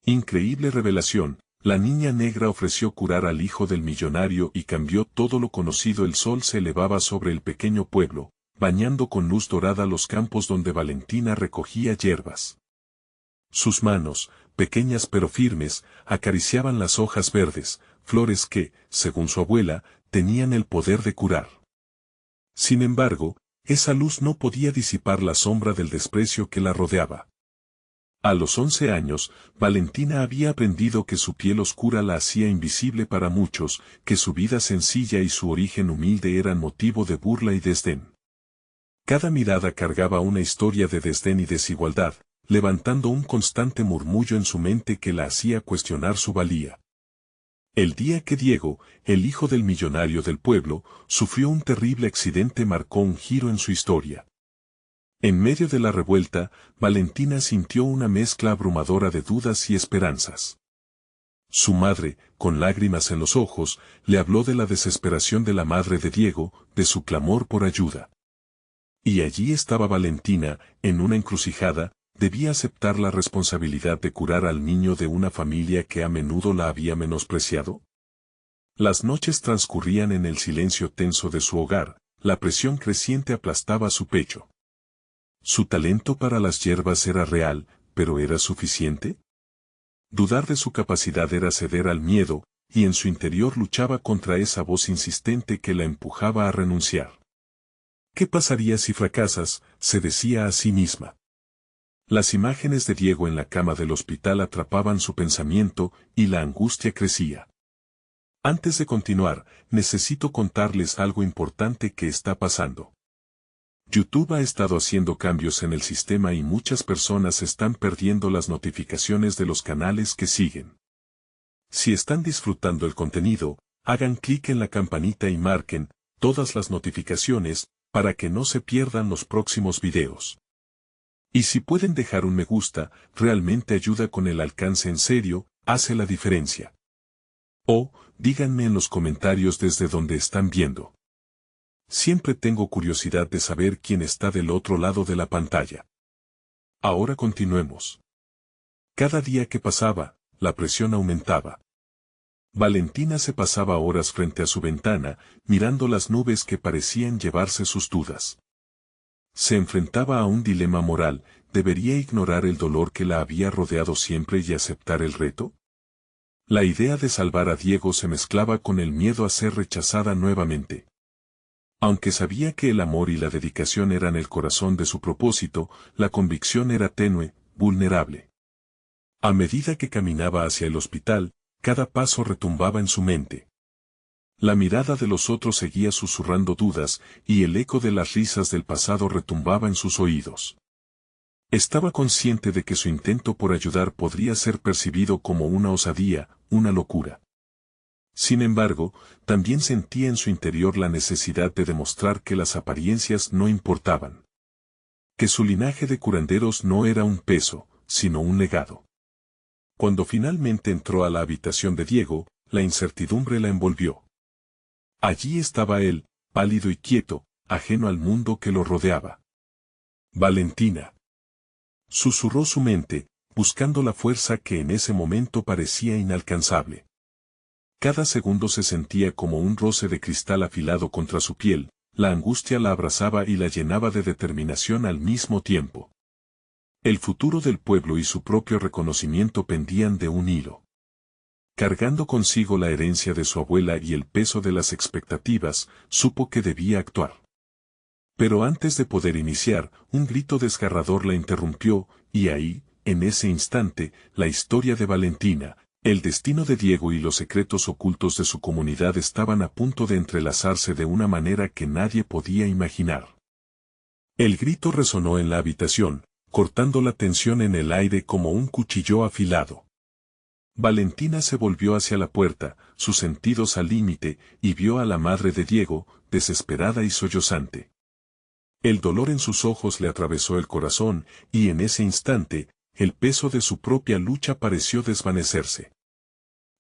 Increíble revelación, la niña negra ofreció curar al hijo del millonario y cambió todo lo conocido. El sol se elevaba sobre el pequeño pueblo, bañando con luz dorada los campos donde Valentina recogía hierbas. Sus manos, pequeñas pero firmes, acariciaban las hojas verdes, flores que, según su abuela, tenían el poder de curar. Sin embargo, esa luz no podía disipar la sombra del desprecio que la rodeaba. A los 11 años, Valentina había aprendido que su piel oscura la hacía invisible para muchos, que su vida sencilla y su origen humilde eran motivo de burla y desdén. Cada mirada cargaba una historia de desdén y desigualdad, levantando un constante murmullo en su mente que la hacía cuestionar su valía. El día que Diego, el hijo del millonario del pueblo, sufrió un terrible accidente marcó un giro en su historia. En medio de la revuelta, Valentina sintió una mezcla abrumadora de dudas y esperanzas. Su madre, con lágrimas en los ojos, le habló de la desesperación de la madre de Diego, de su clamor por ayuda. Y allí estaba Valentina, en una encrucijada, debía aceptar la responsabilidad de curar al niño de una familia que a menudo la había menospreciado. Las noches transcurrían en el silencio tenso de su hogar, la presión creciente aplastaba su pecho. Su talento para las hierbas era real, pero ¿era suficiente? Dudar de su capacidad era ceder al miedo, y en su interior luchaba contra esa voz insistente que la empujaba a renunciar. ¿Qué pasaría si fracasas?, se decía a sí misma. Las imágenes de Diego en la cama del hospital atrapaban su pensamiento, y la angustia crecía. Antes de continuar, necesito contarles algo importante que está pasando. YouTube ha estado haciendo cambios en el sistema y muchas personas están perdiendo las notificaciones de los canales que siguen. Si están disfrutando el contenido, hagan clic en la campanita y marquen todas las notificaciones para que no se pierdan los próximos videos. Y si pueden dejar un me gusta, realmente ayuda con el alcance, en serio, hace la diferencia. O, díganme en los comentarios desde donde están viendo. Siempre tengo curiosidad de saber quién está del otro lado de la pantalla. Ahora continuemos. Cada día que pasaba, la presión aumentaba. Valentina se pasaba horas frente a su ventana, mirando las nubes que parecían llevarse sus dudas. Se enfrentaba a un dilema moral: ¿debería ignorar el dolor que la había rodeado siempre y aceptar el reto? La idea de salvar a Diego se mezclaba con el miedo a ser rechazada nuevamente. Aunque sabía que el amor y la dedicación eran el corazón de su propósito, la convicción era tenue, vulnerable. A medida que caminaba hacia el hospital, cada paso retumbaba en su mente. La mirada de los otros seguía susurrando dudas, y el eco de las risas del pasado retumbaba en sus oídos. Estaba consciente de que su intento por ayudar podría ser percibido como una osadía, una locura. Sin embargo, también sentía en su interior la necesidad de demostrar que las apariencias no importaban. Que su linaje de curanderos no era un peso, sino un legado. Cuando finalmente entró a la habitación de Diego, la incertidumbre la envolvió. Allí estaba él, pálido y quieto, ajeno al mundo que lo rodeaba. Valentina. Susurró su mente, buscando la fuerza que en ese momento parecía inalcanzable. Cada segundo se sentía como un roce de cristal afilado contra su piel, la angustia la abrazaba y la llenaba de determinación al mismo tiempo. El futuro del pueblo y su propio reconocimiento pendían de un hilo. Cargando consigo la herencia de su abuela y el peso de las expectativas, supo que debía actuar. Pero antes de poder iniciar, un grito desgarrador la interrumpió, y ahí, en ese instante, la historia de Valentina, el destino de Diego y los secretos ocultos de su comunidad estaban a punto de entrelazarse de una manera que nadie podía imaginar. El grito resonó en la habitación, cortando la tensión en el aire como un cuchillo afilado. Valentina se volvió hacia la puerta, sus sentidos al límite, y vio a la madre de Diego, desesperada y sollozante. El dolor en sus ojos le atravesó el corazón, y en ese instante, el peso de su propia lucha pareció desvanecerse.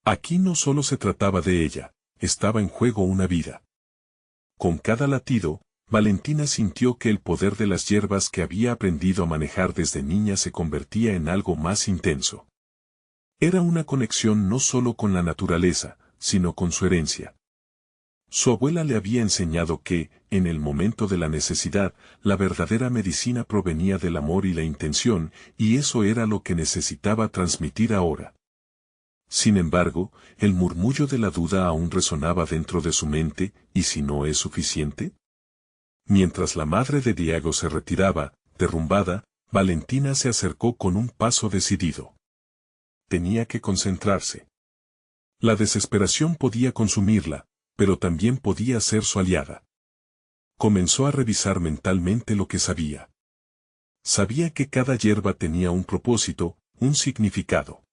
Aquí no solo se trataba de ella, estaba en juego una vida. Con cada latido, Valentina sintió que el poder de las hierbas que había aprendido a manejar desde niña se convertía en algo más intenso. Era una conexión no solo con la naturaleza, sino con su herencia. Su abuela le había enseñado que, en el momento de la necesidad, la verdadera medicina provenía del amor y la intención, y eso era lo que necesitaba transmitir ahora. Sin embargo, el murmullo de la duda aún resonaba dentro de su mente, ¿y si no es suficiente? Mientras la madre de Diego se retiraba, derrumbada, Valentina se acercó con un paso decidido. Tenía que concentrarse. La desesperación podía consumirla, pero también podía ser su aliada. Comenzó a revisar mentalmente lo que sabía. Sabía que cada hierba tenía un propósito, un significado.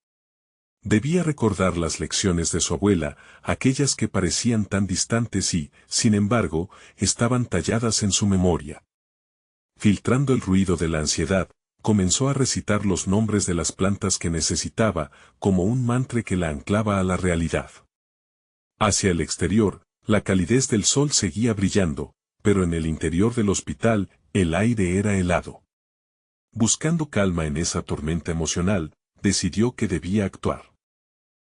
Debía recordar las lecciones de su abuela, aquellas que parecían tan distantes y, sin embargo, estaban talladas en su memoria. Filtrando el ruido de la ansiedad, comenzó a recitar los nombres de las plantas que necesitaba, como un mantra que la anclaba a la realidad. Hacia el exterior, la calidez del sol seguía brillando, pero en el interior del hospital, el aire era helado. Buscando calma en esa tormenta emocional, decidió que debía actuar.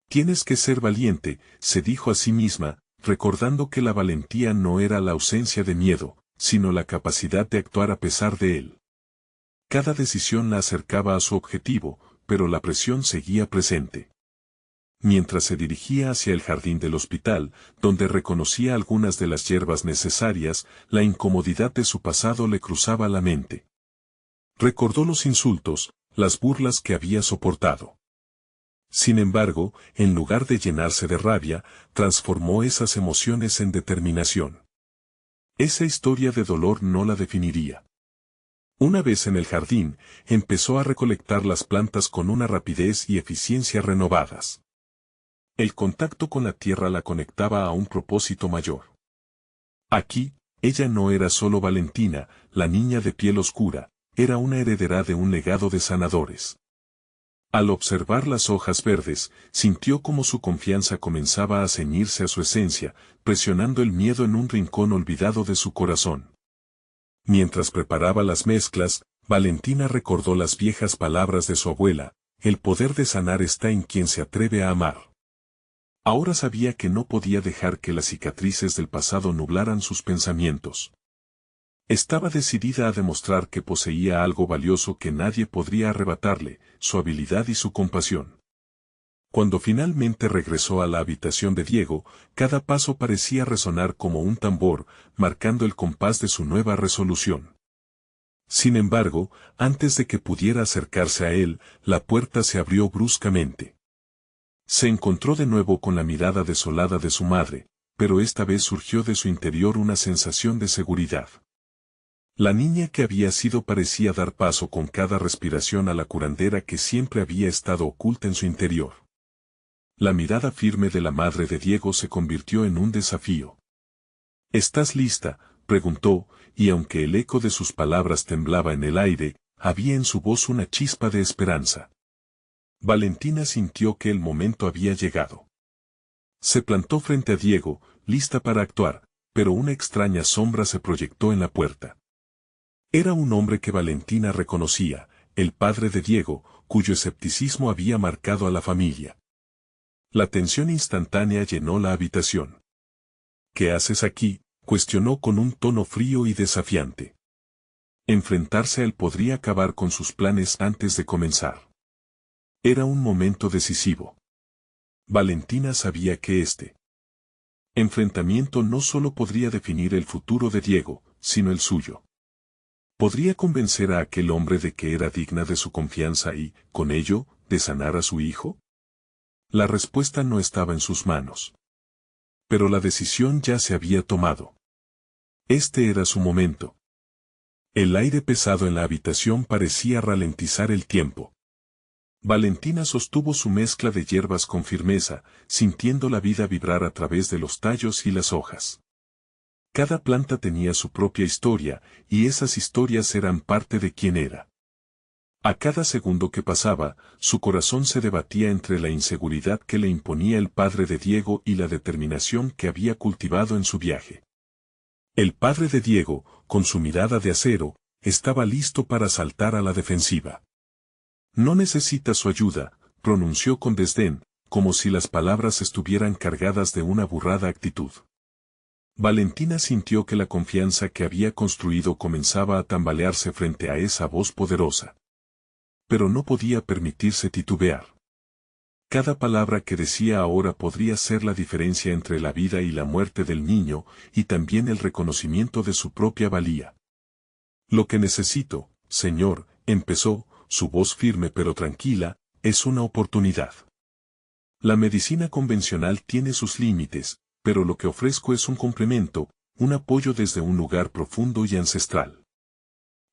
Tienes que ser valiente, se dijo a sí misma, recordando que la valentía no era la ausencia de miedo, sino la capacidad de actuar a pesar de él. Cada decisión la acercaba a su objetivo, pero la presión seguía presente. Mientras se dirigía hacia el jardín del hospital, donde reconocía algunas de las hierbas necesarias, la incomodidad de su pasado le cruzaba la mente. Recordó los insultos, las burlas que había soportado. Sin embargo, en lugar de llenarse de rabia, transformó esas emociones en determinación. Esa historia de dolor no la definiría. Una vez en el jardín, empezó a recolectar las plantas con una rapidez y eficiencia renovadas. El contacto con la tierra la conectaba a un propósito mayor. Aquí, ella no era solo Valentina, la niña de piel oscura, era una heredera de un legado de sanadores. Al observar las hojas verdes, sintió como su confianza comenzaba a ceñirse a su esencia, presionando el miedo en un rincón olvidado de su corazón. Mientras preparaba las mezclas, Valentina recordó las viejas palabras de su abuela, el poder de sanar está en quien se atreve a amar. Ahora sabía que no podía dejar que las cicatrices del pasado nublaran sus pensamientos. Estaba decidida a demostrar que poseía algo valioso que nadie podría arrebatarle, su habilidad y su compasión. Cuando finalmente regresó a la habitación de Diego, cada paso parecía resonar como un tambor, marcando el compás de su nueva resolución. Sin embargo, antes de que pudiera acercarse a él, la puerta se abrió bruscamente. Se encontró de nuevo con la mirada desolada de su madre, pero esta vez surgió de su interior una sensación de seguridad. La niña que había sido parecía dar paso con cada respiración a la curandera que siempre había estado oculta en su interior. La mirada firme de la madre de Diego se convirtió en un desafío. ¿Estás lista?, preguntó, y aunque el eco de sus palabras temblaba en el aire, había en su voz una chispa de esperanza. Valentina sintió que el momento había llegado. Se plantó frente a Diego, lista para actuar, pero una extraña sombra se proyectó en la puerta. Era un hombre que Valentina reconocía, el padre de Diego, cuyo escepticismo había marcado a la familia. La tensión instantánea llenó la habitación. ¿Qué haces aquí?, cuestionó con un tono frío y desafiante. Enfrentarse a él podría acabar con sus planes antes de comenzar. Era un momento decisivo. Valentina sabía que este enfrentamiento no solo podría definir el futuro de Diego, sino el suyo. ¿Podría convencer a aquel hombre de que era digna de su confianza y, con ello, de sanar a su hijo? La respuesta no estaba en sus manos. Pero la decisión ya se había tomado. Este era su momento. El aire pesado en la habitación parecía ralentizar el tiempo. Valentina sostuvo su mezcla de hierbas con firmeza, sintiendo la vida vibrar a través de los tallos y las hojas. Cada planta tenía su propia historia, y esas historias eran parte de quién era. A cada segundo que pasaba, su corazón se debatía entre la inseguridad que le imponía el padre de Diego y la determinación que había cultivado en su viaje. El padre de Diego, con su mirada de acero, estaba listo para saltar a la defensiva. No necesita su ayuda, pronunció con desdén, como si las palabras estuvieran cargadas de una burrada actitud. Valentina sintió que la confianza que había construido comenzaba a tambalearse frente a esa voz poderosa. Pero no podía permitirse titubear. Cada palabra que decía ahora podría ser la diferencia entre la vida y la muerte del niño, y también el reconocimiento de su propia valía. Lo que necesito, señor, empezó, su voz firme pero tranquila, es una oportunidad. La medicina convencional tiene sus límites, pero lo que ofrezco es un complemento, un apoyo desde un lugar profundo y ancestral.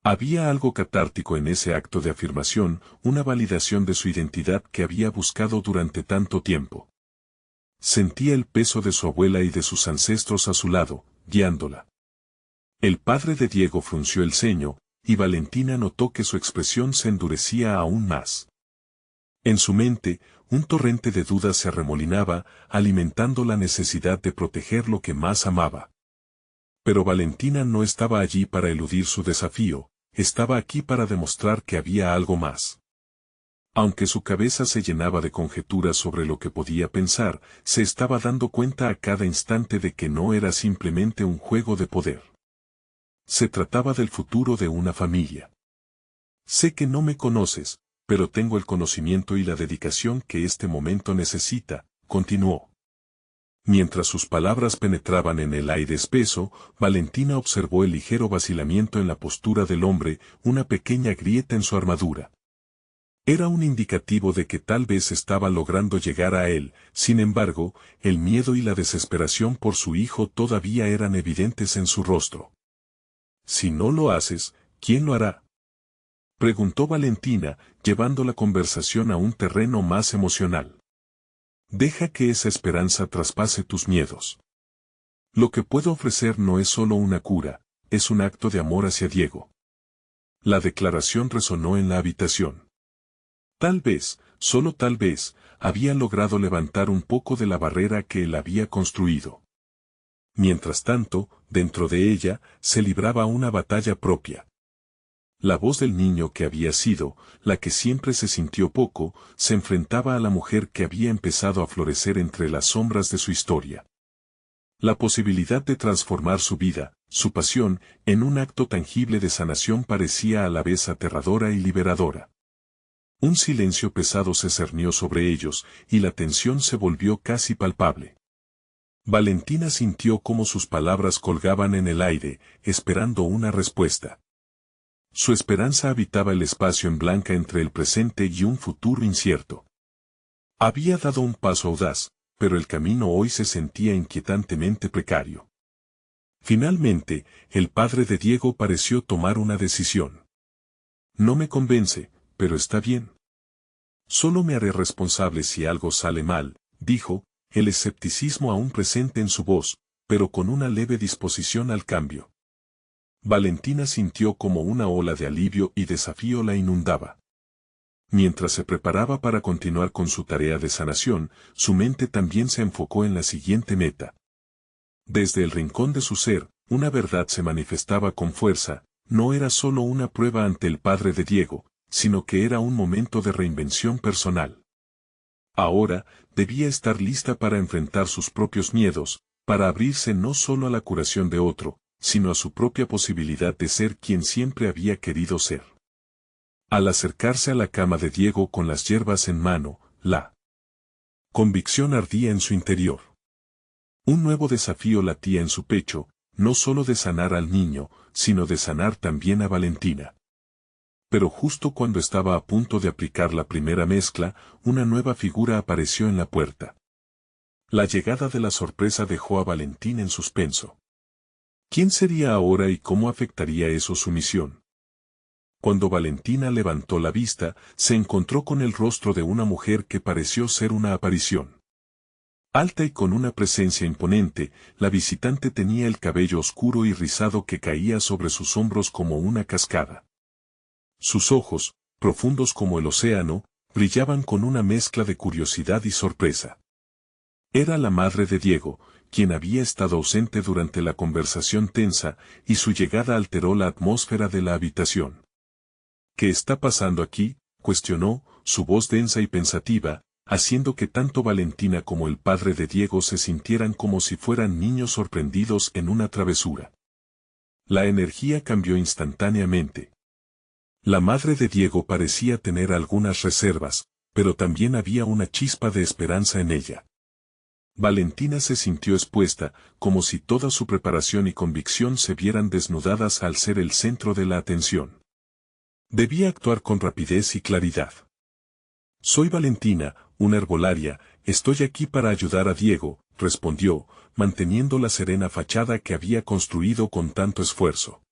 Había algo catártico en ese acto de afirmación, una validación de su identidad que había buscado durante tanto tiempo. Sentía el peso de su abuela y de sus ancestros a su lado, guiándola. El padre de Diego frunció el ceño, y Valentina notó que su expresión se endurecía aún más. En su mente, un torrente de dudas se arremolinaba, alimentando la necesidad de proteger lo que más amaba. Pero Valentina no estaba allí para eludir su desafío, estaba aquí para demostrar que había algo más. Aunque su cabeza se llenaba de conjeturas sobre lo que podía pensar, se estaba dando cuenta a cada instante de que no era simplemente un juego de poder. Se trataba del futuro de una familia. Sé que no me conoces, pero tengo el conocimiento y la dedicación que este momento necesita, continuó. Mientras sus palabras penetraban en el aire espeso, Valentina observó el ligero vacilamiento en la postura del hombre, una pequeña grieta en su armadura. Era un indicativo de que tal vez estaba logrando llegar a él, sin embargo, el miedo y la desesperación por su hijo todavía eran evidentes en su rostro. Si no lo haces, ¿quién lo hará?, preguntó Valentina, llevando la conversación a un terreno más emocional. Deja que esa esperanza traspase tus miedos. Lo que puedo ofrecer no es solo una cura, es un acto de amor hacia Diego. La declaración resonó en la habitación. Tal vez, solo tal vez, había logrado levantar un poco de la barrera que él había construido. Mientras tanto, dentro de ella, se libraba una batalla propia. La voz del niño que había sido, la que siempre se sintió poco, se enfrentaba a la mujer que había empezado a florecer entre las sombras de su historia. La posibilidad de transformar su vida, su pasión, en un acto tangible de sanación parecía a la vez aterradora y liberadora. Un silencio pesado se cernió sobre ellos, y la tensión se volvió casi palpable. Valentina sintió cómo sus palabras colgaban en el aire, esperando una respuesta. Su esperanza habitaba el espacio en blanca entre el presente y un futuro incierto. Había dado un paso audaz, pero el camino hoy se sentía inquietantemente precario. Finalmente, el padre de Diego pareció tomar una decisión. No me convence, pero está bien. Solo me haré responsable si algo sale mal, dijo, el escepticismo aún presente en su voz, pero con una leve disposición al cambio. Valentina sintió como una ola de alivio y desafío la inundaba. Mientras se preparaba para continuar con su tarea de sanación, su mente también se enfocó en la siguiente meta. Desde el rincón de su ser, una verdad se manifestaba con fuerza, no era solo una prueba ante el padre de Diego, sino que era un momento de reinvención personal. Ahora, debía estar lista para enfrentar sus propios miedos, para abrirse no solo a la curación de otro, sino a su propia posibilidad de ser quien siempre había querido ser. Al acercarse a la cama de Diego con las hierbas en mano, la convicción ardía en su interior. Un nuevo desafío latía en su pecho, no solo de sanar al niño, sino de sanar también a Valentina. Pero justo cuando estaba a punto de aplicar la primera mezcla, una nueva figura apareció en la puerta. La llegada de la sorpresa dejó a Valentina en suspenso. ¿Quién sería ahora y cómo afectaría eso su misión? Cuando Valentina levantó la vista, se encontró con el rostro de una mujer que pareció ser una aparición. Alta y con una presencia imponente, la visitante tenía el cabello oscuro y rizado que caía sobre sus hombros como una cascada. Sus ojos, profundos como el océano, brillaban con una mezcla de curiosidad y sorpresa. Era la madre de Diego, quien había estado ausente durante la conversación tensa, y su llegada alteró la atmósfera de la habitación. ¿Qué está pasando aquí?, cuestionó, su voz densa y pensativa, haciendo que tanto Valentina como el padre de Diego se sintieran como si fueran niños sorprendidos en una travesura. La energía cambió instantáneamente. La madre de Diego parecía tener algunas reservas, pero también había una chispa de esperanza en ella. Valentina se sintió expuesta, como si toda su preparación y convicción se vieran desnudadas al ser el centro de la atención. Debía actuar con rapidez y claridad. Soy Valentina, una herbolaria, estoy aquí para ayudar a Diego, respondió, manteniendo la serena fachada que había construido con tanto esfuerzo.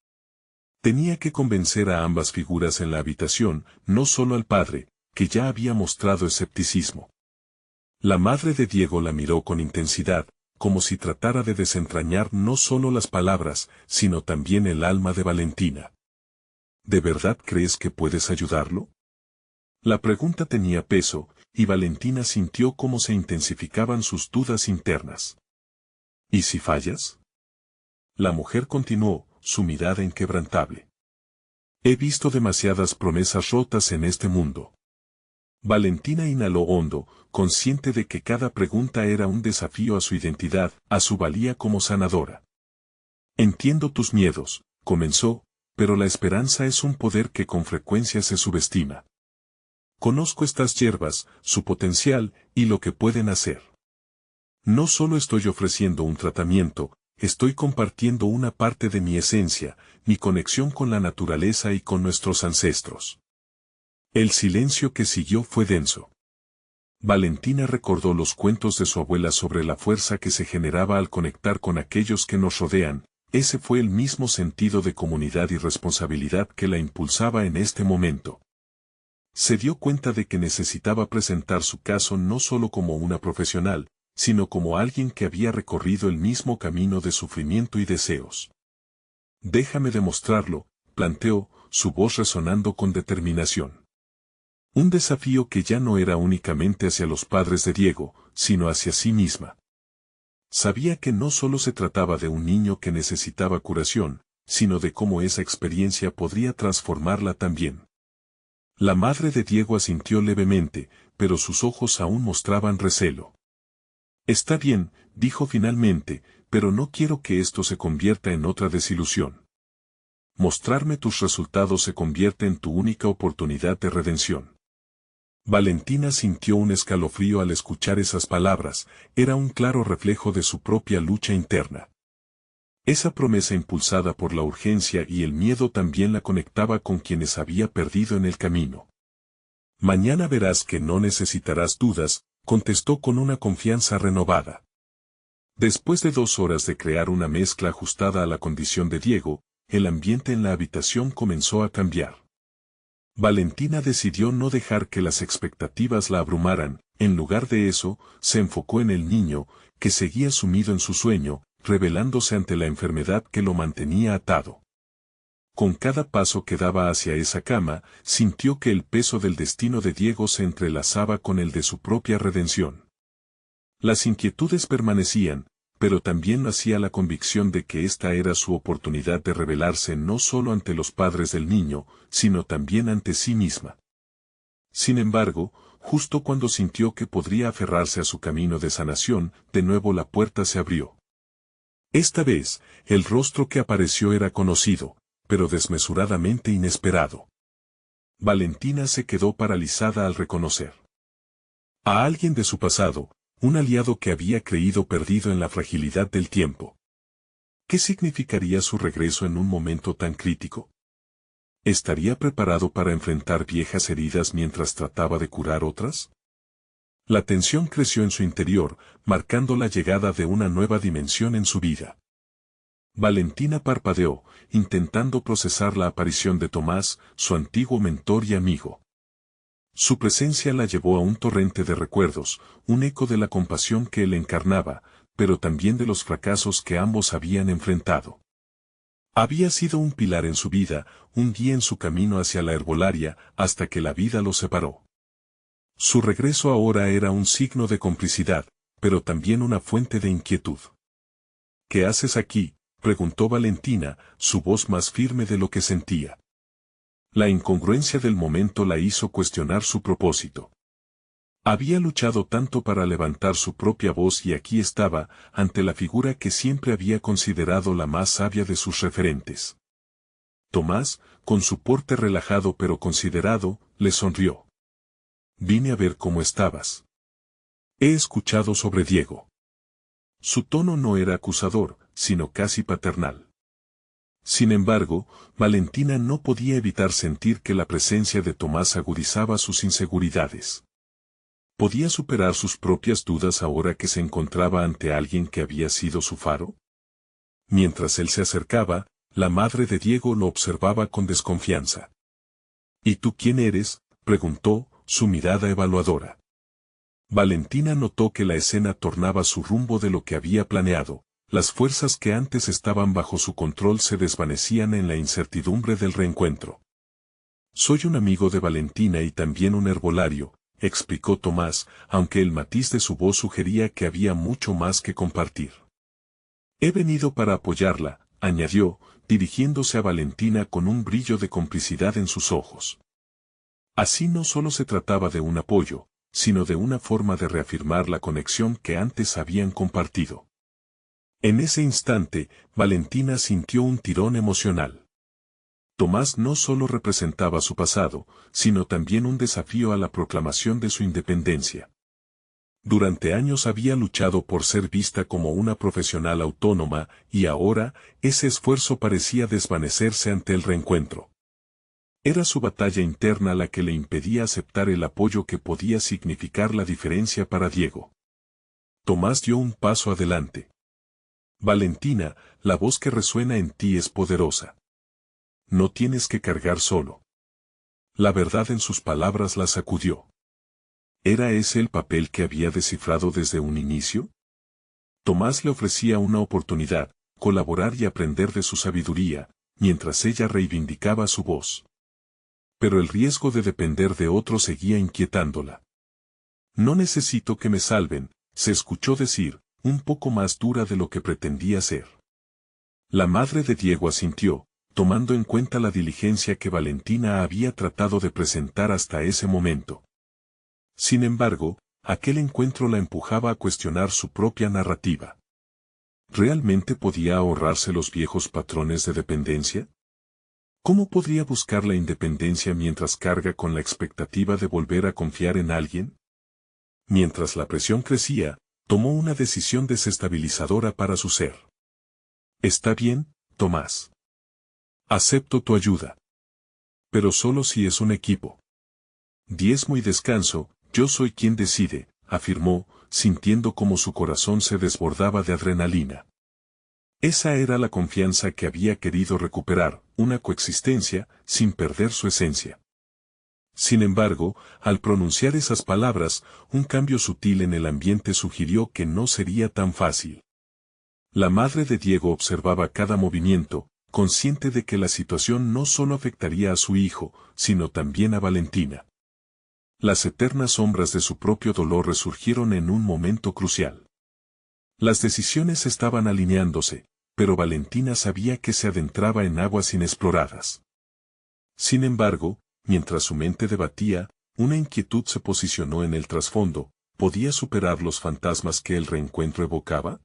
Tenía que convencer a ambas figuras en la habitación, no solo al padre, que ya había mostrado escepticismo. La madre de Diego la miró con intensidad, como si tratara de desentrañar no solo las palabras, sino también el alma de Valentina. ¿De verdad crees que puedes ayudarlo? La pregunta tenía peso, y Valentina sintió cómo se intensificaban sus dudas internas. ¿Y si fallas? La mujer continuó, su mirada inquebrantable. He visto demasiadas promesas rotas en este mundo. Valentina inhaló hondo, consciente de que cada pregunta era un desafío a su identidad, a su valía como sanadora. Entiendo tus miedos, comenzó, pero la esperanza es un poder que con frecuencia se subestima. Conozco estas hierbas, su potencial, y lo que pueden hacer. No solo estoy ofreciendo un tratamiento, estoy compartiendo una parte de mi esencia, mi conexión con la naturaleza y con nuestros ancestros. El silencio que siguió fue denso. Valentina recordó los cuentos de su abuela sobre la fuerza que se generaba al conectar con aquellos que nos rodean. Ese fue el mismo sentido de comunidad y responsabilidad que la impulsaba en este momento. Se dio cuenta de que necesitaba presentar su caso no solo como una profesional, sino como alguien que había recorrido el mismo camino de sufrimiento y deseos. Déjame demostrarlo, planteó, su voz resonando con determinación. Un desafío que ya no era únicamente hacia los padres de Diego, sino hacia sí misma. Sabía que no solo se trataba de un niño que necesitaba curación, sino de cómo esa experiencia podría transformarla también. La madre de Diego asintió levemente, pero sus ojos aún mostraban recelo. Está bien, dijo finalmente, pero no quiero que esto se convierta en otra desilusión. Mostrarme tus resultados se convierte en tu única oportunidad de redención. Valentina sintió un escalofrío al escuchar esas palabras, era un claro reflejo de su propia lucha interna. Esa promesa impulsada por la urgencia y el miedo también la conectaba con quienes había perdido en el camino. Mañana verás que no necesitarás dudas, contestó con una confianza renovada. Después de 2 horas de crear una mezcla ajustada a la condición de Diego, el ambiente en la habitación comenzó a cambiar. Valentina decidió no dejar que las expectativas la abrumaran, en lugar de eso, se enfocó en el niño, que seguía sumido en su sueño, rebelándose ante la enfermedad que lo mantenía atado. Con cada paso que daba hacia esa cama, sintió que el peso del destino de Diego se entrelazaba con el de su propia redención. Las inquietudes permanecían, pero también nacía la convicción de que esta era su oportunidad de revelarse no solo ante los padres del niño, sino también ante sí misma. Sin embargo, justo cuando sintió que podría aferrarse a su camino de sanación, de nuevo la puerta se abrió. Esta vez, el rostro que apareció era conocido, pero desmesuradamente inesperado. Valentina se quedó paralizada al reconocer a alguien de su pasado, un aliado que había creído perdido en la fragilidad del tiempo. ¿Qué significaría su regreso en un momento tan crítico? ¿Estaría preparado para enfrentar viejas heridas mientras trataba de curar otras? La tensión creció en su interior, marcando la llegada de una nueva dimensión en su vida. Valentina parpadeó, intentando procesar la aparición de Tomás, su antiguo mentor y amigo. Su presencia la llevó a un torrente de recuerdos, un eco de la compasión que él encarnaba, pero también de los fracasos que ambos habían enfrentado. Había sido un pilar en su vida, un guía en su camino hacia la herbolaria, hasta que la vida los separó. Su regreso ahora era un signo de complicidad, pero también una fuente de inquietud. ¿Qué haces aquí?, preguntó Valentina, su voz más firme de lo que sentía. La incongruencia del momento la hizo cuestionar su propósito. Había luchado tanto para levantar su propia voz y aquí estaba, ante la figura que siempre había considerado la más sabia de sus referentes. Tomás, con su porte relajado pero considerado, le sonrió. Vine a ver cómo estabas. He escuchado sobre Diego. Su tono no era acusador, sino casi paternal. Sin embargo, Valentina no podía evitar sentir que la presencia de Tomás agudizaba sus inseguridades. ¿Podía superar sus propias dudas ahora que se encontraba ante alguien que había sido su faro? Mientras él se acercaba, la madre de Diego lo observaba con desconfianza. ¿Y tú quién eres?, preguntó, su mirada evaluadora. Valentina notó que la escena tornaba su rumbo de lo que había planeado. Las fuerzas que antes estaban bajo su control se desvanecían en la incertidumbre del reencuentro. Soy un amigo de Valentina y también un herbolario, explicó Tomás, aunque el matiz de su voz sugería que había mucho más que compartir. He venido para apoyarla, añadió, dirigiéndose a Valentina con un brillo de complicidad en sus ojos. Así no solo se trataba de un apoyo, sino de una forma de reafirmar la conexión que antes habían compartido. En ese instante, Valentina sintió un tirón emocional. Tomás no solo representaba su pasado, sino también un desafío a la proclamación de su independencia. Durante años había luchado por ser vista como una profesional autónoma, y ahora, ese esfuerzo parecía desvanecerse ante el reencuentro. Era su batalla interna la que le impedía aceptar el apoyo que podía significar la diferencia para Diego. Tomás dio un paso adelante. Valentina, la voz que resuena en ti es poderosa. No tienes que cargar solo. La verdad en sus palabras la sacudió. ¿Era ese el papel que había descifrado desde un inicio? Tomás le ofrecía una oportunidad, colaborar y aprender de su sabiduría, mientras ella reivindicaba su voz. Pero el riesgo de depender de otro seguía inquietándola. No necesito que me salven, se escuchó decir, un poco más dura de lo que pretendía ser. La madre de Diego asintió, tomando en cuenta la diligencia que Valentina había tratado de presentar hasta ese momento. Sin embargo, aquel encuentro la empujaba a cuestionar su propia narrativa. ¿Realmente podía ahorrarse los viejos patrones de dependencia? ¿Cómo podría buscar la independencia mientras carga con la expectativa de volver a confiar en alguien? Mientras la presión crecía, tomó una decisión desestabilizadora para su ser. Está bien, Tomás. Acepto tu ayuda. Pero solo si es un equipo. Diezmo y descanso, yo soy quien decide, afirmó, sintiendo como su corazón se desbordaba de adrenalina. Esa era la confianza que había querido recuperar, una coexistencia, sin perder su esencia. Sin embargo, al pronunciar esas palabras, un cambio sutil en el ambiente sugirió que no sería tan fácil. La madre de Diego observaba cada movimiento, consciente de que la situación no solo afectaría a su hijo, sino también a Valentina. Las eternas sombras de su propio dolor resurgieron en un momento crucial. Las decisiones estaban alineándose, pero Valentina sabía que se adentraba en aguas inexploradas. Sin embargo, mientras su mente debatía, una inquietud se posicionó en el trasfondo. ¿Podía superar los fantasmas que el reencuentro evocaba?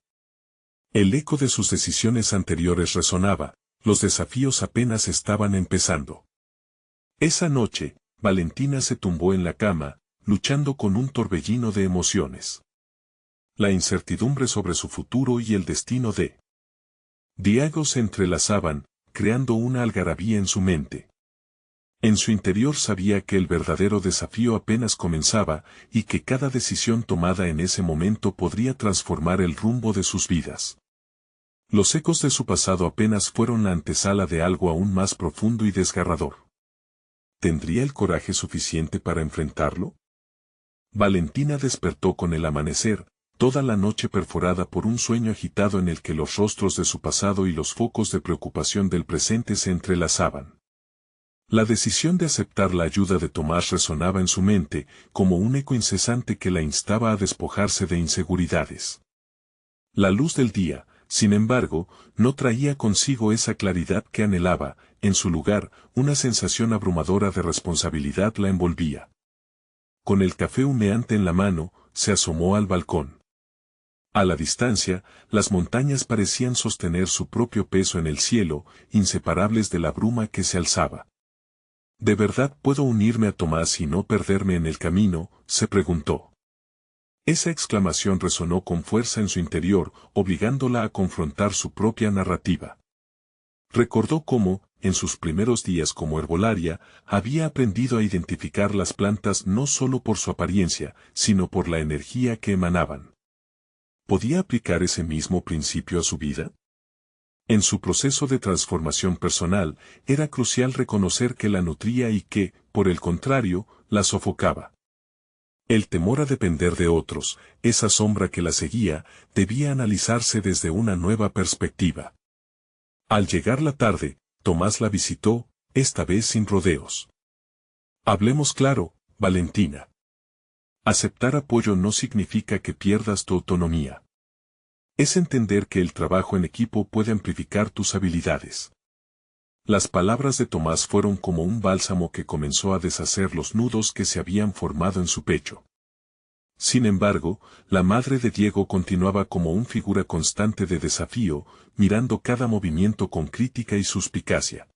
El eco de sus decisiones anteriores resonaba, los desafíos apenas estaban empezando. Esa noche, Valentina se tumbó en la cama, luchando con un torbellino de emociones. La incertidumbre sobre su futuro y el destino de Diego se entrelazaban, creando una algarabía en su mente. En su interior sabía que el verdadero desafío apenas comenzaba y que cada decisión tomada en ese momento podría transformar el rumbo de sus vidas. Los ecos de su pasado apenas fueron la antesala de algo aún más profundo y desgarrador. ¿Tendría el coraje suficiente para enfrentarlo? Valentina despertó con el amanecer, toda la noche perforada por un sueño agitado en el que los rostros de su pasado y los focos de preocupación del presente se entrelazaban. La decisión de aceptar la ayuda de Tomás resonaba en su mente, como un eco incesante que la instaba a despojarse de inseguridades. La luz del día, sin embargo, no traía consigo esa claridad que anhelaba, en su lugar, una sensación abrumadora de responsabilidad la envolvía. Con el café humeante en la mano, se asomó al balcón. A la distancia, las montañas parecían sostener su propio peso en el cielo, inseparables de la bruma que se alzaba. ¿De verdad puedo unirme a Tomás y no perderme en el camino?, se preguntó. Esa exclamación resonó con fuerza en su interior, obligándola a confrontar su propia narrativa. Recordó cómo, en sus primeros días como herbolaria, había aprendido a identificar las plantas no solo por su apariencia, sino por la energía que emanaban. ¿Podía aplicar ese mismo principio a su vida? En su proceso de transformación personal, era crucial reconocer que la nutría y que, por el contrario, la sofocaba. El temor a depender de otros, esa sombra que la seguía, debía analizarse desde una nueva perspectiva. Al llegar la tarde, Tomás la visitó, esta vez sin rodeos. Hablemos claro, Valentina. Aceptar apoyo no significa que pierdas tu autonomía. Es entender que el trabajo en equipo puede amplificar tus habilidades. Las palabras de Tomás fueron como un bálsamo que comenzó a deshacer los nudos que se habían formado en su pecho. Sin embargo, la madre de Diego continuaba como una figura constante de desafío, mirando cada movimiento con crítica y suspicacia.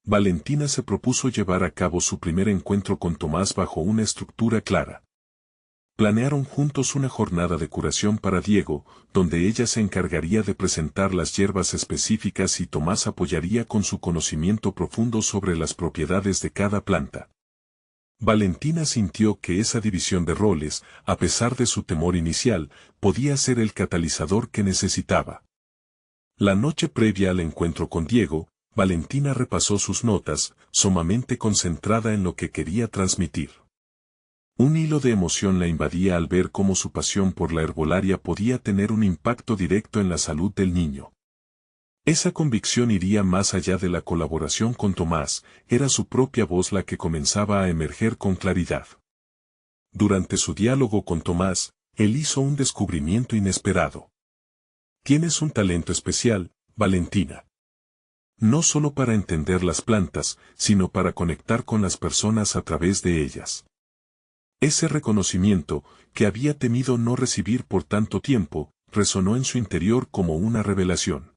Valentina se propuso llevar a cabo su primer encuentro con Tomás bajo una estructura clara. Planearon juntos una jornada de curación para Diego, donde ella se encargaría de presentar las hierbas específicas y Tomás apoyaría con su conocimiento profundo sobre las propiedades de cada planta. Valentina sintió que esa división de roles, a pesar de su temor inicial, podía ser el catalizador que necesitaba. La noche previa al encuentro con Diego, Valentina repasó sus notas, sumamente concentrada en lo que quería transmitir. Un hilo de emoción la invadía al ver cómo su pasión por la herbolaria podía tener un impacto directo en la salud del niño. Esa convicción iría más allá de la colaboración con Tomás, era su propia voz la que comenzaba a emerger con claridad. Durante su diálogo con Tomás, él hizo un descubrimiento inesperado. Tienes un talento especial, Valentina. No solo para entender las plantas, sino para conectar con las personas a través de ellas. Ese reconocimiento, que había temido no recibir por tanto tiempo, resonó en su interior como una revelación.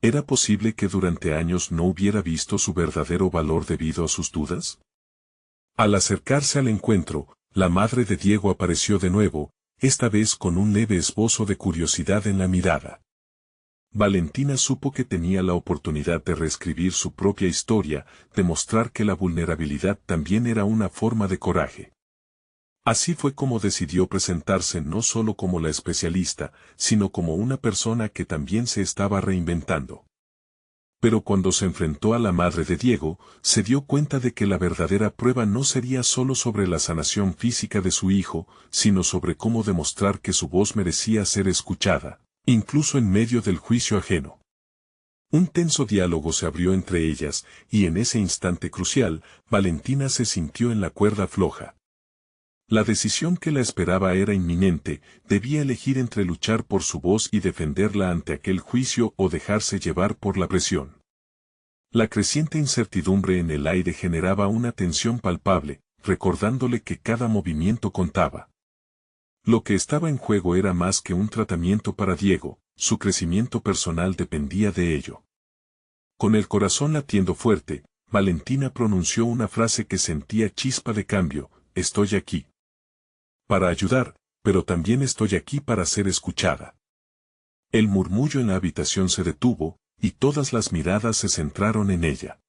¿Era posible que durante años no hubiera visto su verdadero valor debido a sus dudas? Al acercarse al encuentro, la madre de Diego apareció de nuevo, esta vez con un leve esbozo de curiosidad en la mirada. Valentina supo que tenía la oportunidad de reescribir su propia historia, de mostrar que la vulnerabilidad también era una forma de coraje. Así fue como decidió presentarse no solo como la especialista, sino como una persona que también se estaba reinventando. Pero cuando se enfrentó a la madre de Diego, se dio cuenta de que la verdadera prueba no sería solo sobre la sanación física de su hijo, sino sobre cómo demostrar que su voz merecía ser escuchada, incluso en medio del juicio ajeno. Un tenso diálogo se abrió entre ellas, y en ese instante crucial, Valentina se sintió en la cuerda floja. La decisión que la esperaba era inminente, debía elegir entre luchar por su voz y defenderla ante aquel juicio o dejarse llevar por la presión. La creciente incertidumbre en el aire generaba una tensión palpable, recordándole que cada movimiento contaba. Lo que estaba en juego era más que un tratamiento para Diego, su crecimiento personal dependía de ello. Con el corazón latiendo fuerte, Valentina pronunció una frase que sentía chispa de cambio: estoy aquí para ayudar, pero también estoy aquí para ser escuchada. El murmullo en la habitación se detuvo, y todas las miradas se centraron en ella.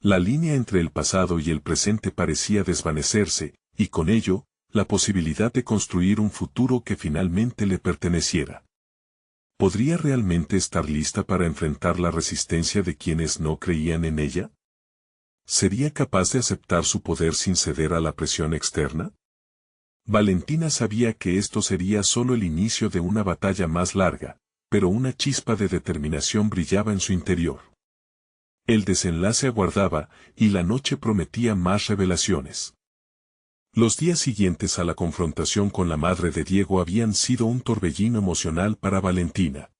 La línea entre el pasado y el presente parecía desvanecerse, y con ello, la posibilidad de construir un futuro que finalmente le perteneciera. ¿Podría realmente estar lista para enfrentar la resistencia de quienes no creían en ella? ¿Sería capaz de aceptar su poder sin ceder a la presión externa? Valentina sabía que esto sería solo el inicio de una batalla más larga, pero una chispa de determinación brillaba en su interior. El desenlace aguardaba, y la noche prometía más revelaciones. Los días siguientes a la confrontación con la madre de Diego habían sido un torbellino emocional para Valentina.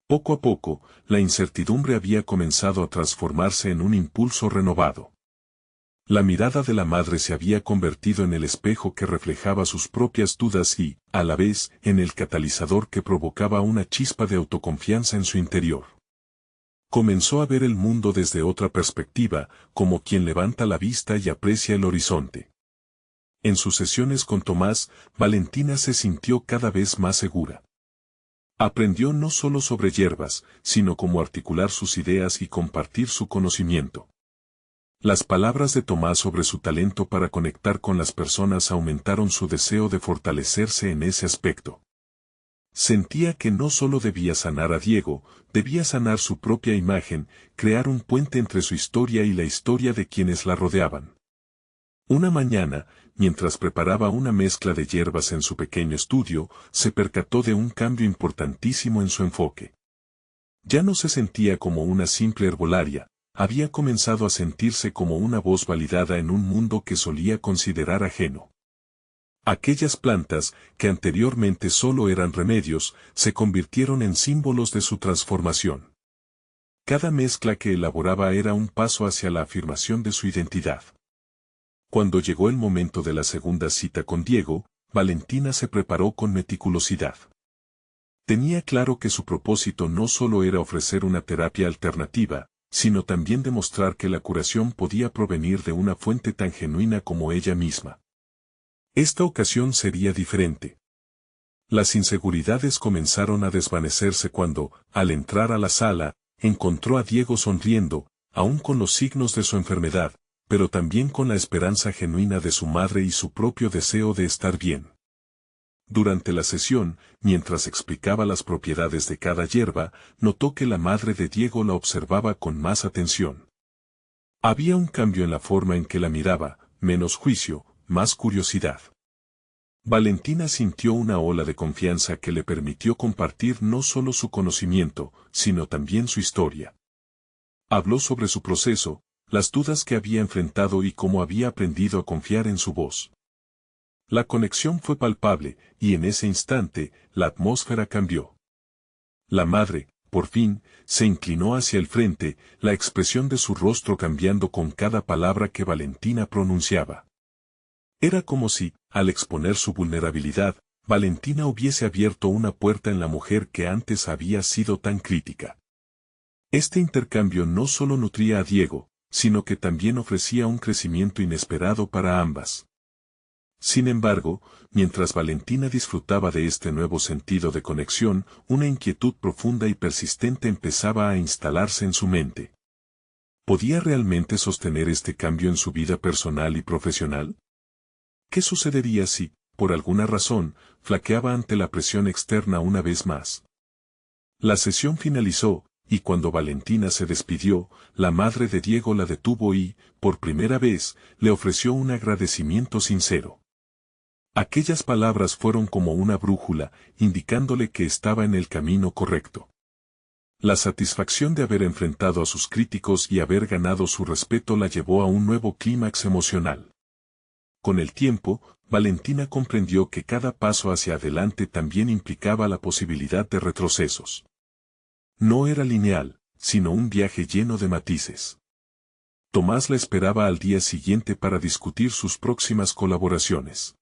Poco a poco, la incertidumbre había comenzado a transformarse en un impulso renovado. La mirada de la madre se había convertido en el espejo que reflejaba sus propias dudas y, a la vez, en el catalizador que provocaba una chispa de autoconfianza en su interior. Comenzó a ver el mundo desde otra perspectiva, como quien levanta la vista y aprecia el horizonte. En sus sesiones con Tomás, Valentina se sintió cada vez más segura. Aprendió no solo sobre hierbas, sino cómo articular sus ideas y compartir su conocimiento. Las palabras de Tomás sobre su talento para conectar con las personas aumentaron su deseo de fortalecerse en ese aspecto. Sentía que no solo debía sanar a Diego, debía sanar su propia imagen, crear un puente entre su historia y la historia de quienes la rodeaban. Una mañana, mientras preparaba una mezcla de hierbas en su pequeño estudio, se percató de un cambio importantísimo en su enfoque. Ya no se sentía como una simple herbolaria, había comenzado a sentirse como una voz validada en un mundo que solía considerar ajeno. Aquellas plantas, que anteriormente solo eran remedios, se convirtieron en símbolos de su transformación. Cada mezcla que elaboraba era un paso hacia la afirmación de su identidad. Cuando llegó el momento de la segunda cita con Diego, Valentina se preparó con meticulosidad. Tenía claro que su propósito no solo era ofrecer una terapia alternativa, sino también demostrar que la curación podía provenir de una fuente tan genuina como ella misma. Esta ocasión sería diferente. Las inseguridades comenzaron a desvanecerse cuando, al entrar a la sala, encontró a Diego sonriendo, aún con los signos de su enfermedad, pero también con la esperanza genuina de su madre y su propio deseo de estar bien. Durante la sesión, mientras explicaba las propiedades de cada hierba, notó que la madre de Diego la observaba con más atención. Había un cambio en la forma en que la miraba, menos juicio, más curiosidad. Valentina sintió una ola de confianza que le permitió compartir no solo su conocimiento, sino también su historia. Habló sobre su proceso, las dudas que había enfrentado y cómo había aprendido a confiar en su voz. La conexión fue palpable, y en ese instante, la atmósfera cambió. La madre, por fin, se inclinó hacia el frente, la expresión de su rostro cambiando con cada palabra que Valentina pronunciaba. Era como si, al exponer su vulnerabilidad, Valentina hubiese abierto una puerta en la mujer que antes había sido tan crítica. Este intercambio no solo nutría a Diego, sino que también ofrecía un crecimiento inesperado para ambas. Sin embargo, mientras Valentina disfrutaba de este nuevo sentido de conexión, una inquietud profunda y persistente empezaba a instalarse en su mente. ¿Podía realmente sostener este cambio en su vida personal y profesional? ¿Qué sucedería si, por alguna razón, flaqueaba ante la presión externa una vez más? La sesión finalizó, y cuando Valentina se despidió, la madre de Diego la detuvo y, por primera vez, le ofreció un agradecimiento sincero. Aquellas palabras fueron como una brújula, indicándole que estaba en el camino correcto. La satisfacción de haber enfrentado a sus críticos y haber ganado su respeto la llevó a un nuevo clímax emocional. Con el tiempo, Valentina comprendió que cada paso hacia adelante también implicaba la posibilidad de retrocesos. No era lineal, sino un viaje lleno de matices. Tomás la esperaba al día siguiente para discutir sus próximas colaboraciones.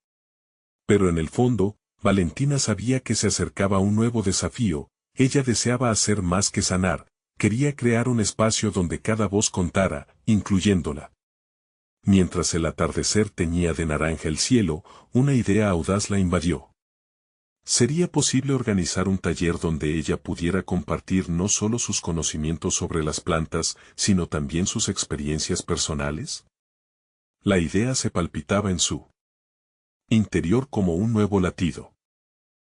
Pero en el fondo, Valentina sabía que se acercaba un nuevo desafío, ella deseaba hacer más que sanar, quería crear un espacio donde cada voz contara, incluyéndola. Mientras el atardecer teñía de naranja el cielo, una idea audaz la invadió. ¿Sería posible organizar un taller donde ella pudiera compartir no solo sus conocimientos sobre las plantas, sino también sus experiencias personales? La idea se palpitaba en su interior como un nuevo latido.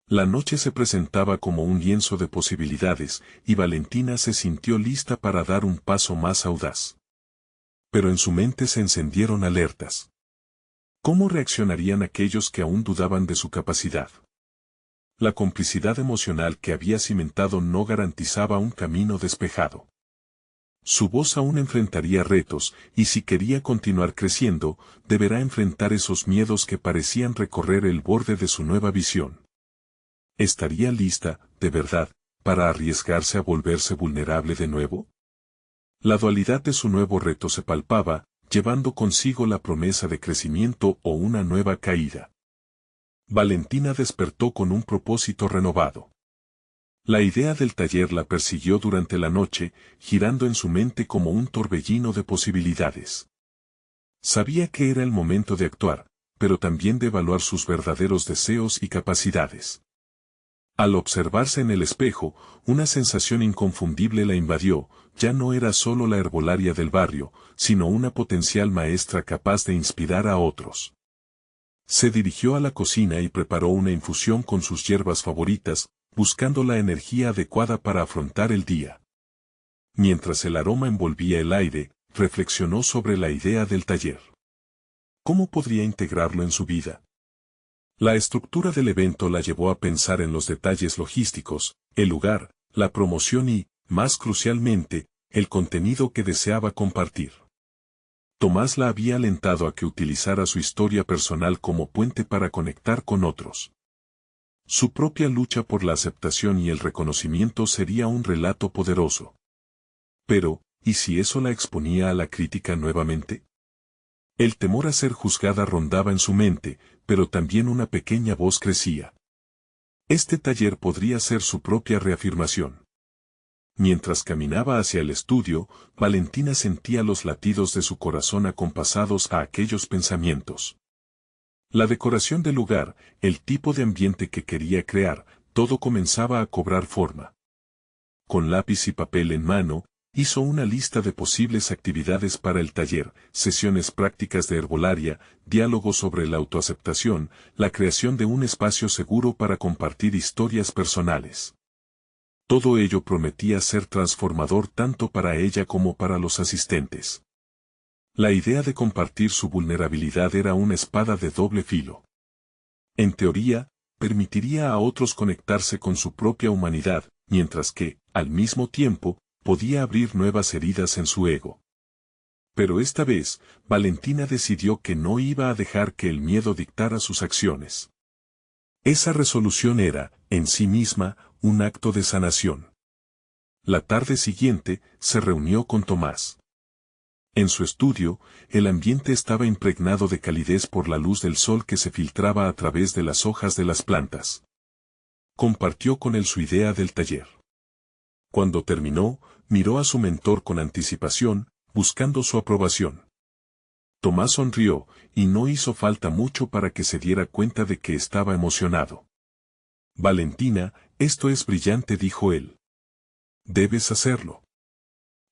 La noche se presentaba como un lienzo de posibilidades, y Valentina se sintió lista para dar un paso más audaz. Pero en su mente se encendieron alertas. ¿Cómo reaccionarían aquellos que aún dudaban de su capacidad? La complicidad emocional que había cimentado no garantizaba un camino despejado. Su voz aún enfrentaría retos, y si quería continuar creciendo, deberá enfrentar esos miedos que parecían recorrer el borde de su nueva visión. ¿Estaría lista, de verdad, para arriesgarse a volverse vulnerable de nuevo? La dualidad de su nuevo reto se palpaba, llevando consigo la promesa de crecimiento o una nueva caída. Valentina despertó con un propósito renovado. La idea del taller la persiguió durante la noche, girando en su mente como un torbellino de posibilidades. Sabía que era el momento de actuar, pero también de evaluar sus verdaderos deseos y capacidades. Al observarse en el espejo, una sensación inconfundible la invadió. Ya no era solo la herbolaria del barrio, sino una potencial maestra capaz de inspirar a otros. Se dirigió a la cocina y preparó una infusión con sus hierbas favoritas, buscando la energía adecuada para afrontar el día. Mientras el aroma envolvía el aire, reflexionó sobre la idea del taller. ¿Cómo podría integrarlo en su vida? La estructura del evento la llevó a pensar en los detalles logísticos, el lugar, la promoción y, más crucialmente, el contenido que deseaba compartir. Tomás la había alentado a que utilizara su historia personal como puente para conectar con otros. Su propia lucha por la aceptación y el reconocimiento sería un relato poderoso. Pero, ¿y si eso la exponía a la crítica nuevamente? El temor a ser juzgada rondaba en su mente, pero también una pequeña voz crecía. Este taller podría ser su propia reafirmación. Mientras caminaba hacia el estudio, Valentina sentía los latidos de su corazón acompasados a aquellos pensamientos. La decoración del lugar, el tipo de ambiente que quería crear, todo comenzaba a cobrar forma. Con lápiz y papel en mano, hizo una lista de posibles actividades para el taller: sesiones prácticas de herbolaria, diálogos sobre la autoaceptación, la creación de un espacio seguro para compartir historias personales. Todo ello prometía ser transformador tanto para ella como para los asistentes. La idea de compartir su vulnerabilidad era una espada de doble filo. En teoría, permitiría a otros conectarse con su propia humanidad, mientras que, al mismo tiempo, podía abrir nuevas heridas en su ego. Pero esta vez, Valentina decidió que no iba a dejar que el miedo dictara sus acciones. Esa resolución era, en sí misma, un acto de sanación. La tarde siguiente, se reunió con Tomás. En su estudio, el ambiente estaba impregnado de calidez por la luz del sol que se filtraba a través de las hojas de las plantas. Compartió con él su idea del taller. Cuando terminó, miró a su mentor con anticipación, buscando su aprobación. Tomás sonrió, y no hizo falta mucho para que se diera cuenta de que estaba emocionado. Valentina, esto es brillante, dijo él. Debes hacerlo.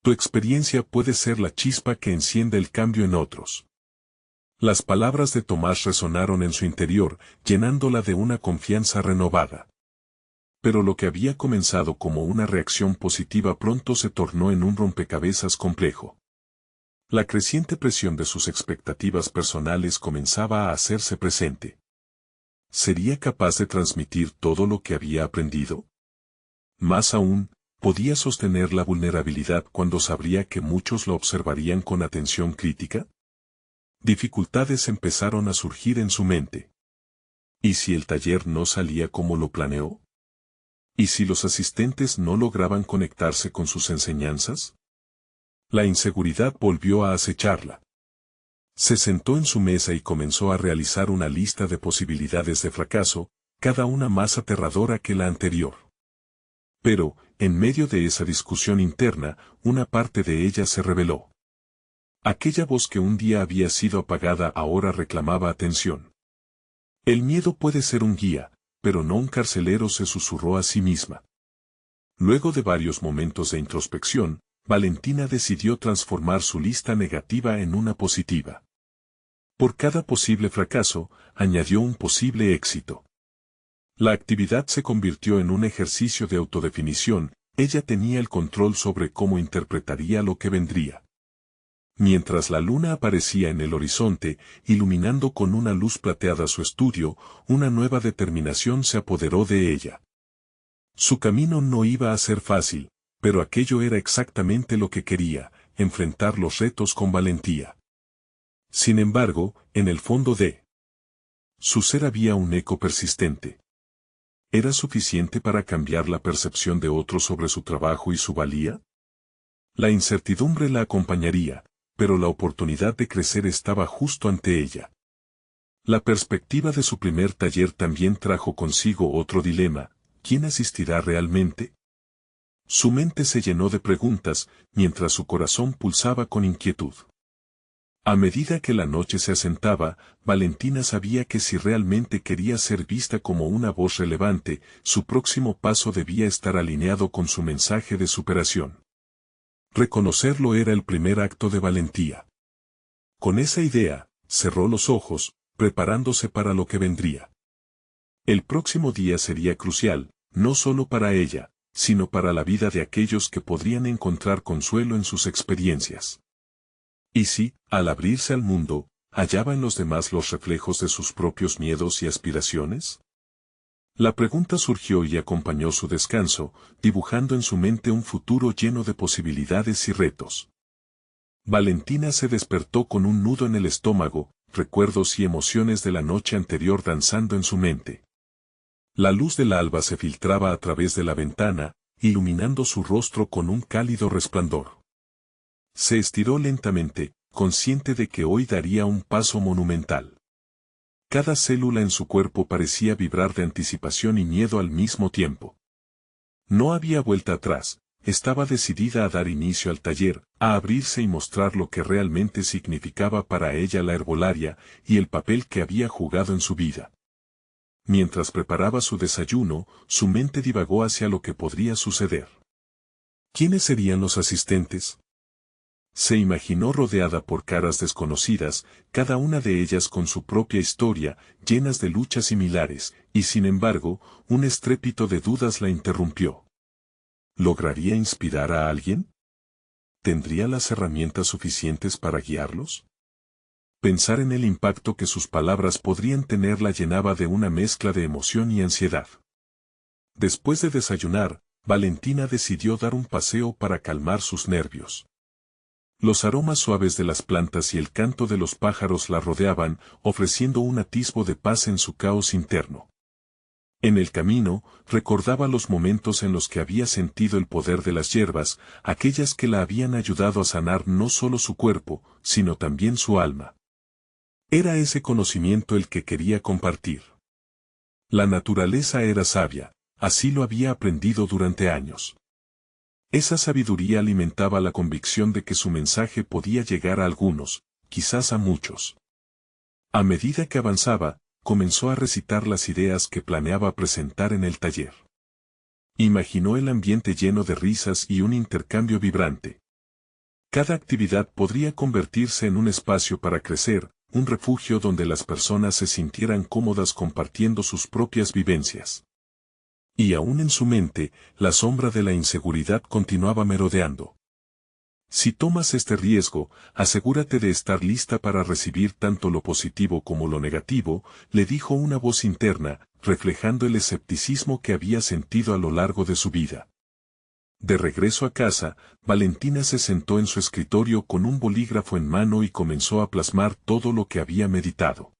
Tu experiencia puede ser la chispa que enciende el cambio en otros. Las palabras de Tomás resonaron en su interior, llenándola de una confianza renovada. Pero lo que había comenzado como una reacción positiva pronto se tornó en un rompecabezas complejo. La creciente presión de sus expectativas personales comenzaba a hacerse presente. ¿Sería capaz de transmitir todo lo que había aprendido? Más aún, ¿podía sostener la vulnerabilidad cuando sabría que muchos lo observarían con atención crítica? Dificultades empezaron a surgir en su mente. ¿Y si el taller no salía como lo planeó? ¿Y si los asistentes no lograban conectarse con sus enseñanzas? La inseguridad volvió a acecharla. Se sentó en su mesa y comenzó a realizar una lista de posibilidades de fracaso, cada una más aterradora que la anterior. Pero, en medio de esa discusión interna, una parte de ella se reveló. Aquella voz que un día había sido apagada ahora reclamaba atención. El miedo puede ser un guía, pero no un carcelero, se susurró a sí misma. Luego de varios momentos de introspección, Valentina decidió transformar su lista negativa en una positiva. Por cada posible fracaso, añadió un posible éxito. La actividad se convirtió en un ejercicio de autodefinición. Ella tenía el control sobre cómo interpretaría lo que vendría. Mientras la luna aparecía en el horizonte, iluminando con una luz plateada su estudio, una nueva determinación se apoderó de ella. Su camino no iba a ser fácil, pero aquello era exactamente lo que quería: enfrentar los retos con valentía. Sin embargo, en el fondo de su ser había un eco persistente. ¿era suficiente para cambiar la percepción de otros sobre su trabajo y su valía? La incertidumbre la acompañaría, pero la oportunidad de crecer estaba justo ante ella. La perspectiva de su primer taller también trajo consigo otro dilema: ¿quién asistirá realmente? Su mente se llenó de preguntas, mientras su corazón pulsaba con inquietud. A medida que la noche se asentaba, Valentina sabía que si realmente quería ser vista como una voz relevante, su próximo paso debía estar alineado con su mensaje de superación. Reconocerlo era el primer acto de valentía. Con esa idea, cerró los ojos, preparándose para lo que vendría. El próximo día sería crucial, no solo para ella, sino para la vida de aquellos que podrían encontrar consuelo en sus experiencias. Y si, al abrirse al mundo, hallaba en los demás los reflejos de sus propios miedos y aspiraciones? La pregunta surgió y acompañó su descanso, dibujando en su mente un futuro lleno de posibilidades y retos. Valentina se despertó con un nudo en el estómago, recuerdos y emociones de la noche anterior danzando en su mente. La luz del alba se filtraba a través de la ventana, iluminando su rostro con un cálido resplandor. Se estiró lentamente, consciente de que hoy daría un paso monumental. Cada célula en su cuerpo parecía vibrar de anticipación y miedo al mismo tiempo. No había vuelta atrás, estaba decidida a dar inicio al taller, a abrirse y mostrar lo que realmente significaba para ella la herbolaria y el papel que había jugado en su vida. Mientras preparaba su desayuno, su mente divagó hacia lo que podría suceder. ¿Quiénes serían los asistentes? Se imaginó rodeada por caras desconocidas, cada una de ellas con su propia historia, llenas de luchas similares, y sin embargo, un estrépito de dudas la interrumpió. ¿Lograría inspirar a alguien? ¿Tendría las herramientas suficientes para guiarlos? Pensar en el impacto que sus palabras podrían tener la llenaba de una mezcla de emoción y ansiedad. Después de desayunar, Valentina decidió dar un paseo para calmar sus nervios. Los aromas suaves de las plantas y el canto de los pájaros la rodeaban, ofreciendo un atisbo de paz en su caos interno. En el camino, recordaba los momentos en los que había sentido el poder de las hierbas, aquellas que la habían ayudado a sanar no solo su cuerpo, sino también su alma. Era ese conocimiento el que quería compartir. La naturaleza era sabia, así lo había aprendido durante años. Esa sabiduría alimentaba la convicción de que su mensaje podía llegar a algunos, quizás a muchos. A medida que avanzaba, comenzó a recitar las ideas que planeaba presentar en el taller. Imaginó el ambiente lleno de risas y un intercambio vibrante. Cada actividad podría convertirse en un espacio para crecer, un refugio donde las personas se sintieran cómodas compartiendo sus propias vivencias. Y aún en su mente, la sombra de la inseguridad continuaba merodeando. Si tomas este riesgo, asegúrate de estar lista para recibir tanto lo positivo como lo negativo, le dijo una voz interna, reflejando el escepticismo que había sentido a lo largo de su vida. De regreso a casa, Valentina se sentó en su escritorio con un bolígrafo en mano y comenzó a plasmar todo lo que había meditado.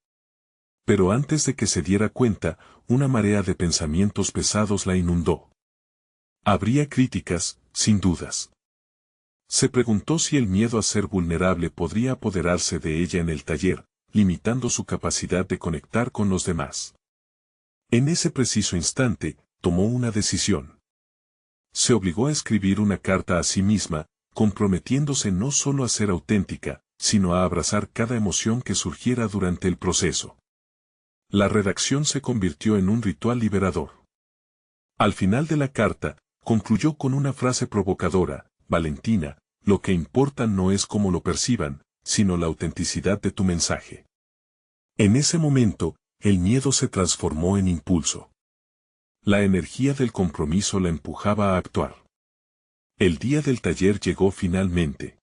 Pero antes de que se diera cuenta, una marea de pensamientos pesados la inundó. Habría críticas, sin dudas. Se preguntó si el miedo a ser vulnerable podría apoderarse de ella en el taller, limitando su capacidad de conectar con los demás. En ese preciso instante, tomó una decisión. Se obligó a escribir una carta a sí misma, comprometiéndose no solo a ser auténtica, sino a abrazar cada emoción que surgiera durante el proceso. La redacción se convirtió en un ritual liberador. Al final de la carta, concluyó con una frase provocadora: Valentina, lo que importa no es cómo lo perciban, sino la autenticidad de tu mensaje. En ese momento, el miedo se transformó en impulso. La energía del compromiso la empujaba a actuar. El día del taller llegó finalmente.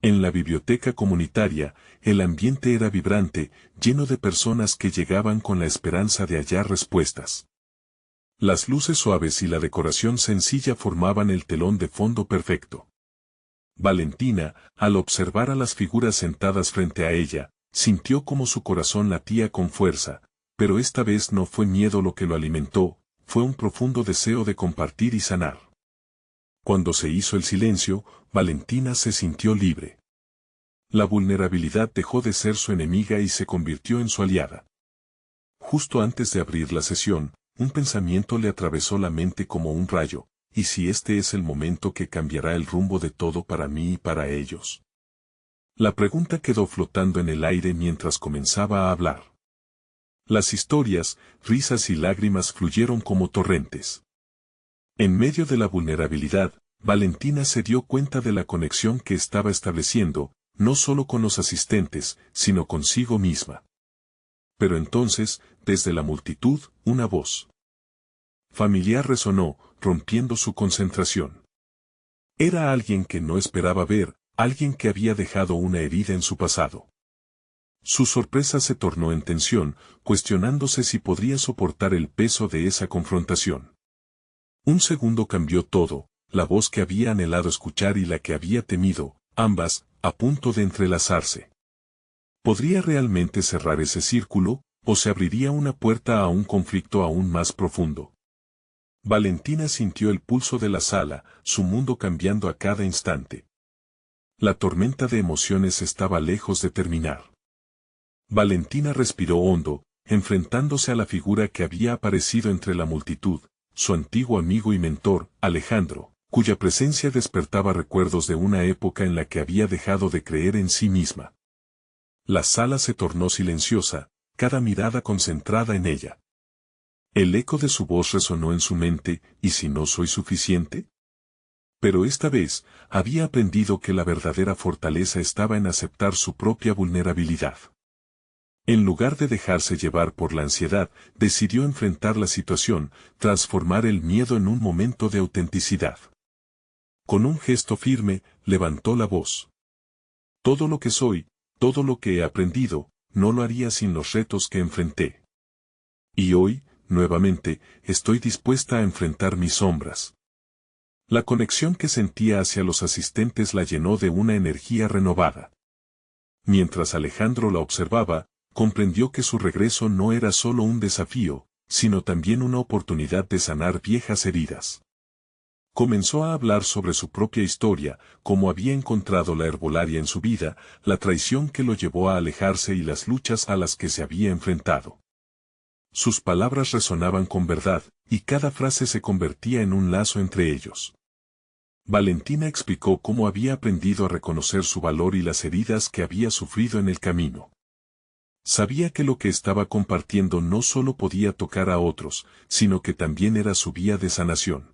En la biblioteca comunitaria, el ambiente era vibrante, lleno de personas que llegaban con la esperanza de hallar respuestas. Las luces suaves y la decoración sencilla formaban el telón de fondo perfecto. Valentina, al observar a las figuras sentadas frente a ella, sintió como su corazón latía con fuerza, pero esta vez no fue miedo lo que lo alimentó, fue un profundo deseo de compartir y sanar. Cuando se hizo el silencio, Valentina se sintió libre. La vulnerabilidad dejó de ser su enemiga y se convirtió en su aliada. Justo antes de abrir la sesión, un pensamiento le atravesó la mente como un rayo: ¿y si este es el momento que cambiará el rumbo de todo para mí y para ellos? La pregunta quedó flotando en el aire mientras comenzaba a hablar. Las historias, risas y lágrimas fluyeron como torrentes. En medio de la vulnerabilidad, Valentina se dio cuenta de la conexión que estaba estableciendo, no solo con los asistentes, sino consigo misma. Pero entonces, desde la multitud, una voz familiar resonó, rompiendo su concentración. Era alguien que no esperaba ver, alguien que había dejado una herida en su pasado. Su sorpresa se tornó en tensión, cuestionándose si podría soportar el peso de esa confrontación. Un segundo cambió todo: la voz que había anhelado escuchar y la que había temido, ambas, a punto de entrelazarse. ¿Podría realmente cerrar ese círculo, o se abriría una puerta a un conflicto aún más profundo? Valentina sintió el pulso de la sala, su mundo cambiando a cada instante. La tormenta de emociones estaba lejos de terminar. Valentina respiró hondo, enfrentándose a la figura que había aparecido entre la multitud, su antiguo amigo y mentor, Alejandro, cuya presencia despertaba recuerdos de una época en la que había dejado de creer en sí misma. La sala se tornó silenciosa, cada mirada concentrada en ella. El eco de su voz resonó en su mente: ¿y si no soy suficiente? Pero esta vez, había aprendido que la verdadera fortaleza estaba en aceptar su propia vulnerabilidad. En lugar de dejarse llevar por la ansiedad, decidió enfrentar la situación, transformar el miedo en un momento de autenticidad. Con un gesto firme, levantó la voz. Todo lo que soy, todo lo que he aprendido, no lo haría sin los retos que enfrenté. Y hoy, nuevamente, estoy dispuesta a enfrentar mis sombras. La conexión que sentía hacia los asistentes la llenó de una energía renovada. Mientras Alejandro la observaba, comprendió que su regreso no era solo un desafío, sino también una oportunidad de sanar viejas heridas. Comenzó a hablar sobre su propia historia, cómo había encontrado la herbolaria en su vida, la traición que lo llevó a alejarse y las luchas a las que se había enfrentado. Sus palabras resonaban con verdad, y cada frase se convertía en un lazo entre ellos. Valentina explicó cómo había aprendido a reconocer su valor y las heridas que había sufrido en el camino. Sabía que lo que estaba compartiendo no solo podía tocar a otros, sino que también era su vía de sanación.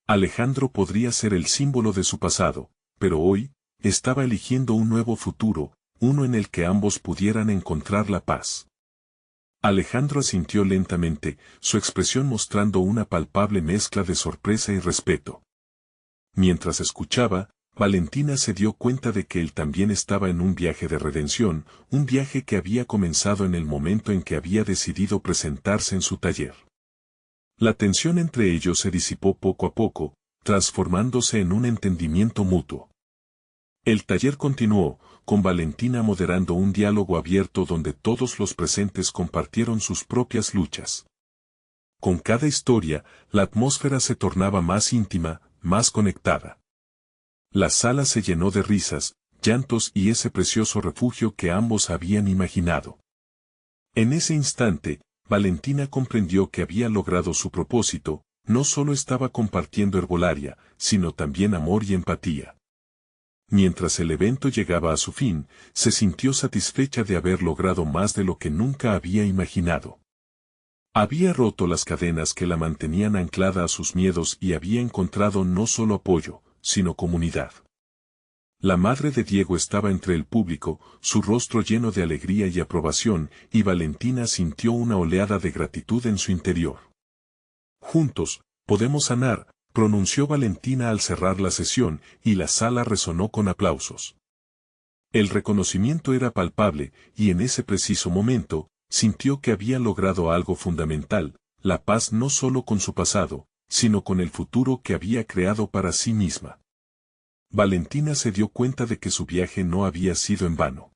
Alejandro podría ser el símbolo de su pasado, pero hoy, estaba eligiendo un nuevo futuro, uno en el que ambos pudieran encontrar la paz. Alejandro asintió lentamente, su expresión mostrando una palpable mezcla de sorpresa y respeto. Mientras escuchaba, Valentina se dio cuenta de que él también estaba en un viaje de redención, un viaje que había comenzado en el momento en que había decidido presentarse en su taller. La tensión entre ellos se disipó poco a poco, transformándose en un entendimiento mutuo. El taller continuó, con Valentina moderando un diálogo abierto donde todos los presentes compartieron sus propias luchas. Con cada historia, la atmósfera se tornaba más íntima, más conectada. La sala se llenó de risas, llantos y ese precioso refugio que ambos habían imaginado. En ese instante, Valentina comprendió que había logrado su propósito: no solo estaba compartiendo herbolaria, sino también amor y empatía. Mientras el evento llegaba a su fin, se sintió satisfecha de haber logrado más de lo que nunca había imaginado. Había roto las cadenas que la mantenían anclada a sus miedos y había encontrado no solo apoyo, sino comunidad. La madre de Diego estaba entre el público, su rostro lleno de alegría y aprobación, y Valentina sintió una oleada de gratitud en su interior. Juntos, podemos sanar, pronunció Valentina al cerrar la sesión, y la sala resonó con aplausos. El reconocimiento era palpable, y en ese preciso momento, sintió que había logrado algo fundamental: la paz no solo con su pasado, sino con el futuro que había creado para sí misma. Valentina se dio cuenta de que su viaje no había sido en vano.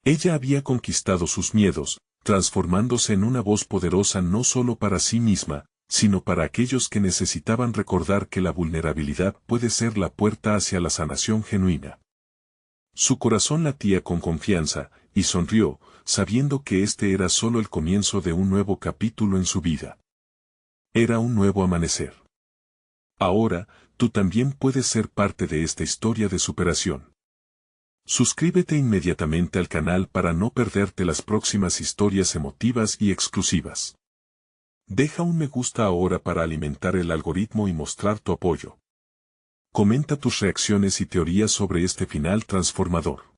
Ella había conquistado sus miedos, transformándose en una voz poderosa no solo para sí misma, sino para aquellos que necesitaban recordar que la vulnerabilidad puede ser la puerta hacia la sanación genuina. Su corazón latía con confianza, y sonrió, sabiendo que este era solo el comienzo de un nuevo capítulo en su vida. Era un nuevo amanecer. Ahora, tú también puedes ser parte de esta historia de superación. Suscríbete inmediatamente al canal para no perderte las próximas historias emotivas y exclusivas. Deja un me gusta ahora para alimentar el algoritmo y mostrar tu apoyo. Comenta tus reacciones y teorías sobre este final transformador.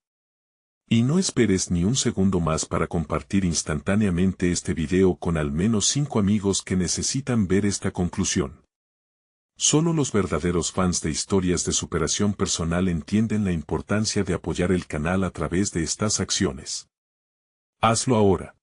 Y no esperes ni un segundo más para compartir instantáneamente este video con al menos 5 amigos que necesitan ver esta conclusión. Solo los verdaderos fans de historias de superación personal entienden la importancia de apoyar el canal a través de estas acciones. Hazlo ahora.